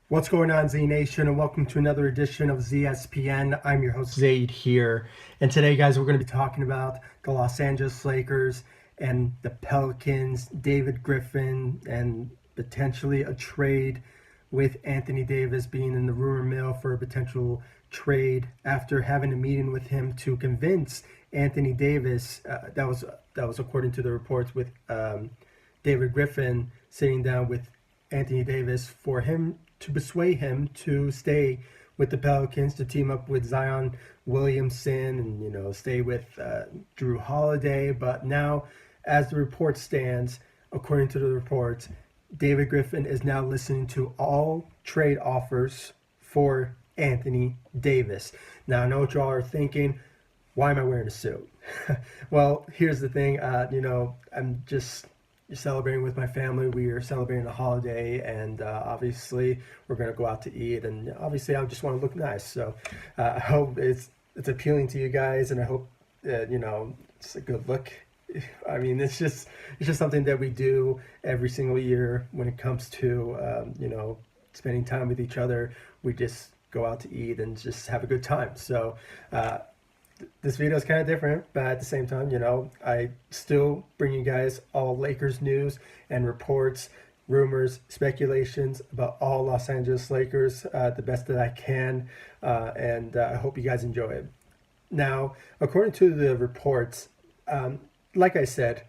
What's going on, Z Nation, and welcome to another edition of ZSPN. I'm your host, Zaid, here. And today, guys, we're going to be talking about the Los Angeles Lakers and the Pelicans, David Griffin, and potentially a trade with Anthony Davis being in the rumor mill for a potential trade after having a meeting with him to convince Anthony Davis. That was according to the reports with David Griffin sitting down with Anthony Davis for him to persuade him to stay with the Pelicans, to team up with Zion Williamson and stay with Drew Holiday. But now, as the report stands, according to the reports, David Griffin is now listening to all trade offers for Anthony Davis. Now, I know what y'all are thinking. Why am I wearing a suit? Well, here's the thing. I'm just celebrating with my family. We are celebrating a holiday, and obviously we're going to go out to eat. And obviously, I just want to look nice. So I hope it's appealing to you guys, and I hope it's a good look. I mean, it's just something that we do every single year when it comes to spending time with each other. We just go out to eat and just have a good time. So this video is kind of different, but at the same time, I still bring you guys all Lakers news and reports, rumors, speculations about all Los Angeles Lakers, the best that I can, and I hope you guys enjoy it. Now, according to the reports, like I said,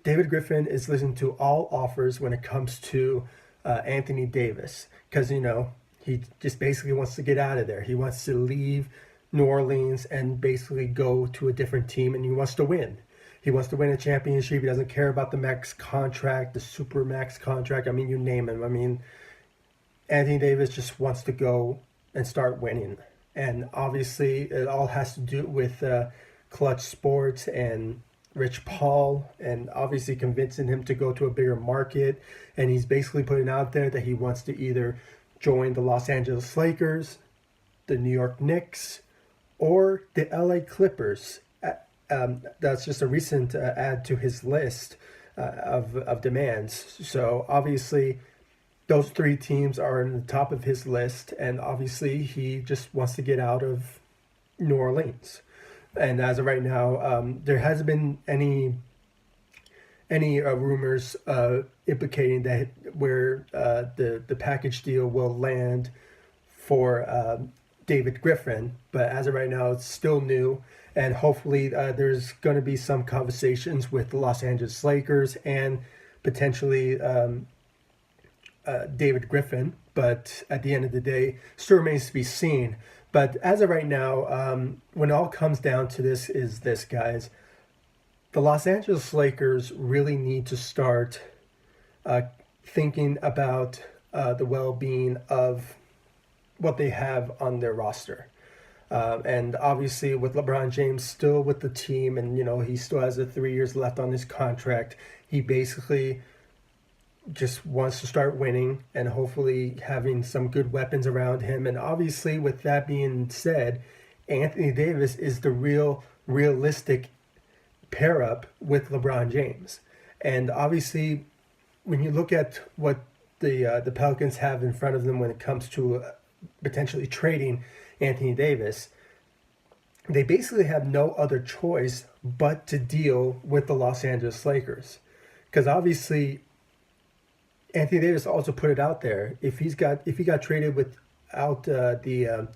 David Griffin is listening to all offers when it comes to Anthony Davis, because he just basically wants to get out of there. He wants to leave New Orleans and basically go to a different team, and he wants to win. He wants to win a championship. He doesn't care about the max contract, the super max contract. I mean, you name him. I mean, Anthony Davis just wants to go and start winning. And obviously, it all has to do with Clutch Sports and Rich Paul, and obviously convincing him to go to a bigger market. And he's basically putting out there that he wants to either join the Los Angeles Lakers, the New York Knicks, or the LA Clippers. That's just a recent add to his list of demands. So obviously, those three teams are in the top of his list, and obviously he just wants to get out of New Orleans. And as of right now, there hasn't been any rumors implicating that where the package deal will land for David Griffin, but as of right now, it's still new, and hopefully there's going to be some conversations with the Los Angeles Lakers and potentially David Griffin, but at the end of the day, still remains to be seen. But as of right now, when it all comes down to this, guys, the Los Angeles Lakers really need to start thinking about the well-being of what they have on their roster. And obviously with LeBron James still with the team, and he still has 3 years left on his contract, he basically just wants to start winning and hopefully having some good weapons around him. And obviously with that being said, Anthony Davis is the realistic pair up with LeBron James. And obviously when you look at what the Pelicans have in front of them when it comes to potentially trading Anthony Davis, they basically have no other choice but to deal with the Los Angeles Lakers. Because obviously Anthony Davis also put it out there, if he got traded without the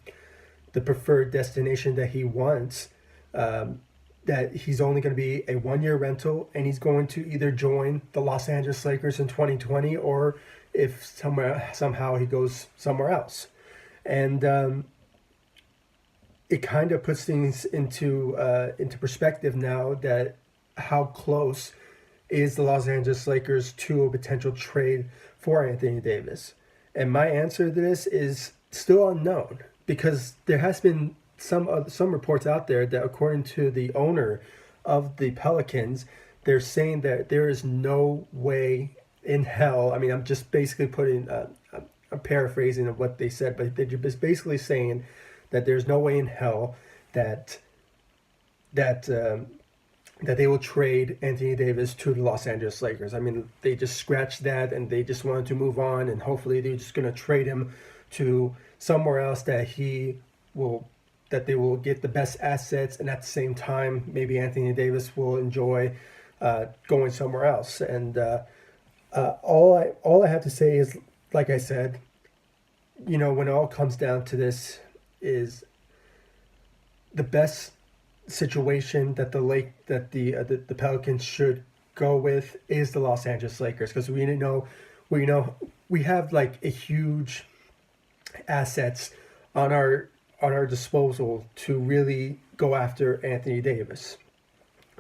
preferred destination that he wants, that he's only going to be a 1-year rental, and he's going to either join the Los Angeles Lakers in 2020, or if somehow he goes somewhere else. And it kind of puts things into perspective now, that how close is the Los Angeles Lakers to a potential trade for Anthony Davis. And my answer to this is still unknown, because there has been some reports out there that, according to the owner of the Pelicans, they're saying that there is no way in hell. I mean, I'm just basically putting I'm paraphrasing of what they said, but they're just basically saying that there's no way in hell that that they will trade Anthony Davis to the Los Angeles Lakers. I mean, they just scratched that and they just wanted to move on, and hopefully they're just going to trade him to somewhere else that they will get the best assets, and at the same time, maybe Anthony Davis will enjoy going somewhere else. And all I have to say is, like I said, when it all comes down to this, is the best situation that the Pelicans should go with is the Los Angeles Lakers, because we have like a huge assets on our disposal to really go after Anthony Davis.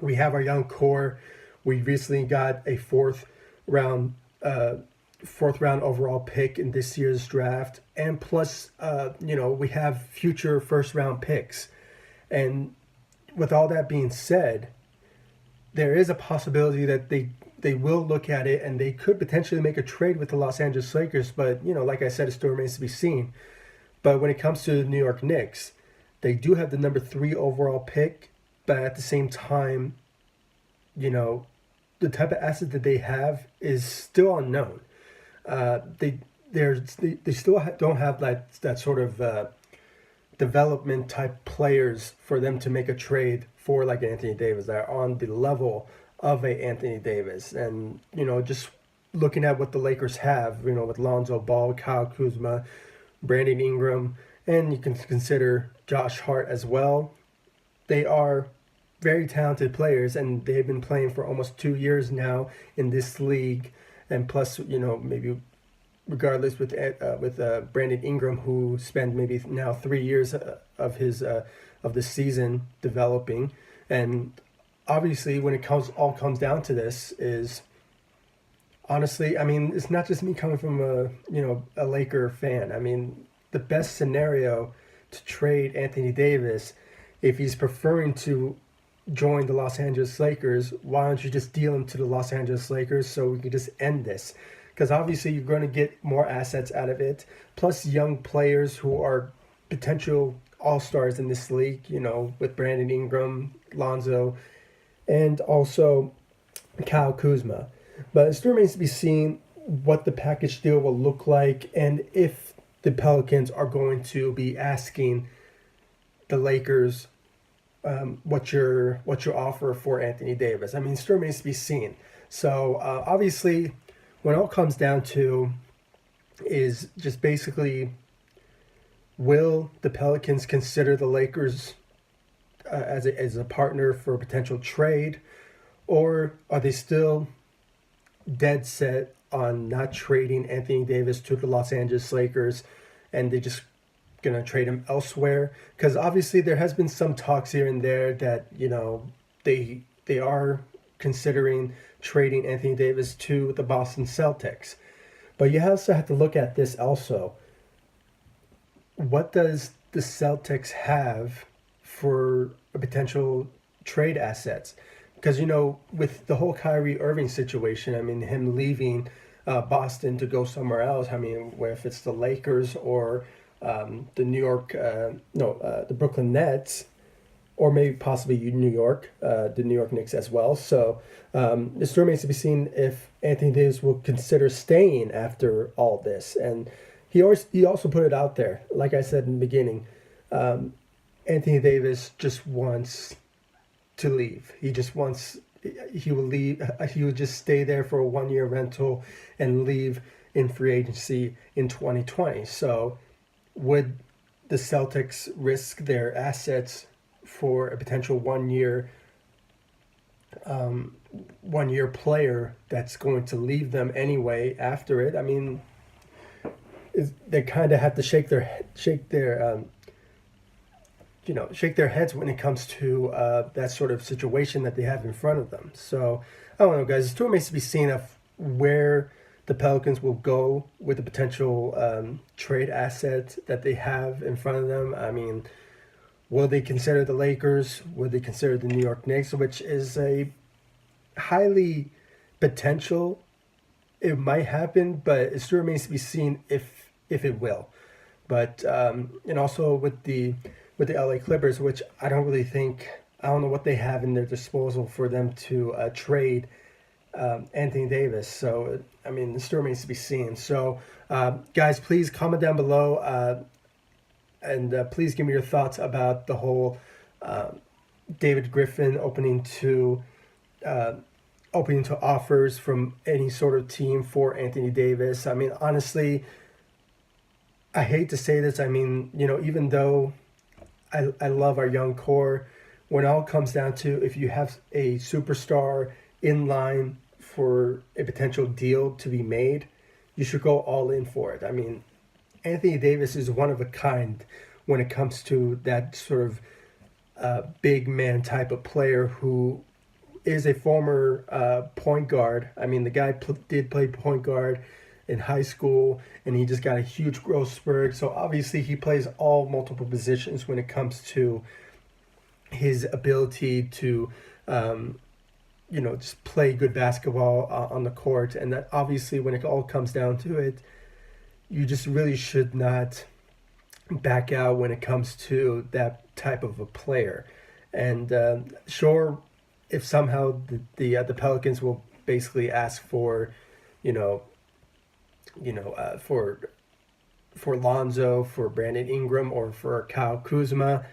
We have our young core. We recently got a fourth round overall pick in this year's draft, and plus we have future first round picks. And with all that being said, there is a possibility that they will look at it and they could potentially make a trade with the Los Angeles Lakers. But, like I said, it still remains to be seen. But when it comes to the New York Knicks, they do have the number 3 overall pick. But at the same time, the type of asset that they have is still unknown. They still don't have that sort of development type players for them to make a trade for, like Anthony Davis, that are on the level of a Anthony Davis. And just looking at what the Lakers have, with Lonzo Ball, Kyle Kuzma, Brandon Ingram, and you can consider Josh Hart as well. They are very talented players, and they've been playing for almost 2 years now in this league. And plus, maybe regardless with Brandon Ingram, who spent maybe now 3 years of the season developing. And obviously, when it all comes down to this, is honestly, I mean, it's not just me coming from a Laker fan. I mean, the best scenario to trade Anthony Davis, if he's preferring to join the Los Angeles Lakers, why don't you just deal him to the Los Angeles Lakers so we can just end this? Because obviously you're going to get more assets out of it, plus young players who are potential all-stars in this league, with Brandon Ingram, Lonzo, and also Kyle Kuzma. But it still remains to be seen what the package deal will look like, and if the Pelicans are going to be asking the Lakers what your offer for Anthony Davis. I mean, it still remains to be seen. So obviously, when it all comes down to is just basically, will the Pelicans consider the Lakers as a partner for a potential trade, or are they still dead set on not trading Anthony Davis to the Los Angeles Lakers, and they just going to trade him elsewhere? Because obviously there has been some talks here and there that they are considering trading Anthony Davis to the Boston Celtics. But you also have to look at this also. What does the Celtics have for a potential trade assets? Because, with the whole Kyrie Irving situation, I mean, him leaving Boston to go somewhere else, I mean, if it's the Lakers or the Brooklyn Nets, or maybe possibly New York, the New York Knicks as well. So it still remains to be seen if Anthony Davis will consider staying after all this. And he also put it out there, like I said in the beginning, Anthony Davis just wants to leave. He will leave. He would just stay there for a 1-year rental and leave in free agency in 2020. So would the Celtics risk their assets for a potential one-year player that's going to leave them anyway after it? I mean, they kind of have to shake their heads when it comes to that sort of situation that they have in front of them. So I don't know, guys. It still remains to be seen of where the Pelicans will go with the potential trade asset that they have in front of them. I mean, will they consider the Lakers? Will they consider the New York Knicks, which is a highly potential? It might happen, but it still remains to be seen if it will. But and also with the LA Clippers, which I don't really think I don't know what they have in their disposal for them to trade Anthony Davis. So, I mean, this still remains to be seen. So, guys, please comment down below and please give me your thoughts about the whole David Griffin opening to offers from any sort of team for Anthony Davis. I mean, honestly, I hate to say this. I mean, you know, even though I love our young core, when it all comes down to, if you have a superstar in line for a potential deal to be made, you should go all in for it. I mean, Anthony Davis is one of a kind when it comes to that sort of big man type of player who is a former point guard. I mean, the guy did play point guard in high school, and he just got a huge growth spurt. So obviously he plays all multiple positions when it comes to his ability to you know, just play good basketball on the court. And that obviously, when it all comes down to it, you just really should not back out when it comes to that type of a player. And sure, if somehow the Pelicans will basically ask for, for Lonzo, for Brandon Ingram, or for Kyle Kuzma,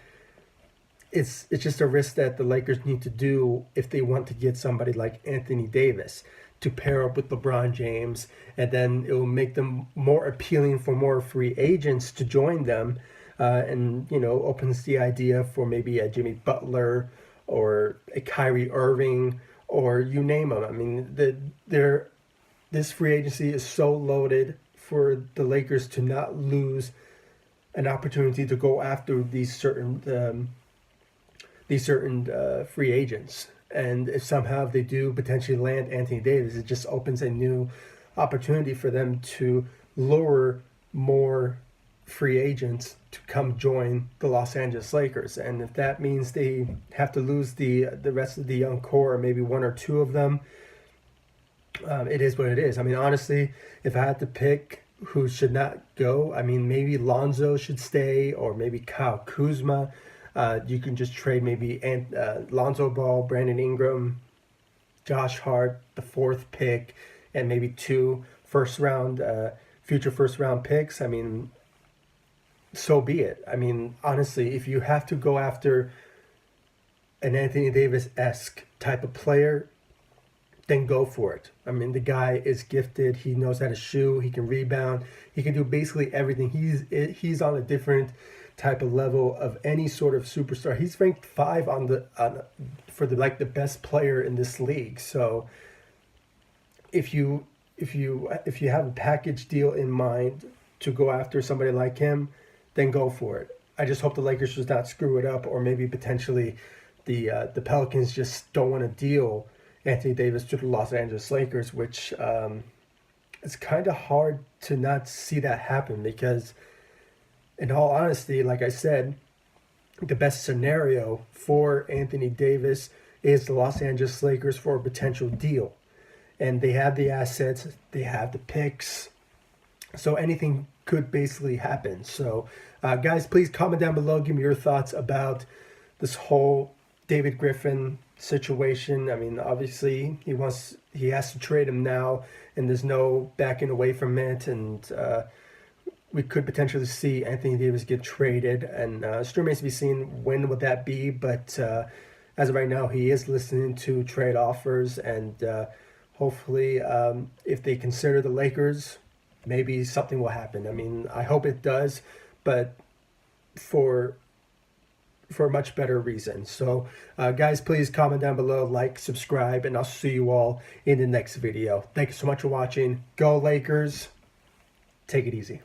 it's just a risk that the Lakers need to do if they want to get somebody like Anthony Davis to pair up with LeBron James, and then it will make them more appealing for more free agents to join them, and opens the idea for maybe a Jimmy Butler or a Kyrie Irving, or you name them. I mean, this free agency is so loaded for the Lakers to not lose an opportunity to go after these certain free agents. And if somehow they do potentially land Anthony Davis, it just opens a new opportunity for them to lure more free agents to come join the Los Angeles Lakers. And if that means they have to lose the rest of the young core, or maybe one or two of them, it is what it is. I mean, honestly, if I had to pick who should not go, I mean, maybe Lonzo should stay, or maybe Kyle Kuzma. You can just trade maybe Lonzo Ball, Brandon Ingram, Josh Hart, the 4th pick, and maybe 2 future first round picks. I mean, so be it. I mean, honestly, if you have to go after an Anthony Davis-esque type of player, then go for it. I mean, the guy is gifted. He knows how to shoot. He can rebound. He can do basically everything. He's on a different type of level of any sort of superstar. He's ranked 5 for the best player in this league. So if you have a package deal in mind to go after somebody like him, then go for it. I just hope the Lakers does not screw it up, or maybe potentially the Pelicans just don't want to deal Anthony Davis to the Los Angeles Lakers, which it's kind of hard to not see that happen, because in all honesty, like I said, the best scenario for Anthony Davis is the Los Angeles Lakers for a potential deal. And they have the assets, they have the picks, so anything could basically happen. So, guys, please comment down below. Give me your thoughts about this whole David Griffin situation. I mean, obviously, he has to trade him now, and there's no backing away from it. And we could potentially see Anthony Davis get traded, and still remains to be seen when would that be. But as of right now, he is listening to trade offers, and hopefully, if they consider the Lakers, maybe something will happen. I mean, I hope it does, but for a much better reason. So, guys, please comment down below, like, subscribe, and I'll see you all in the next video. Thank you so much for watching. Go Lakers. Take it easy.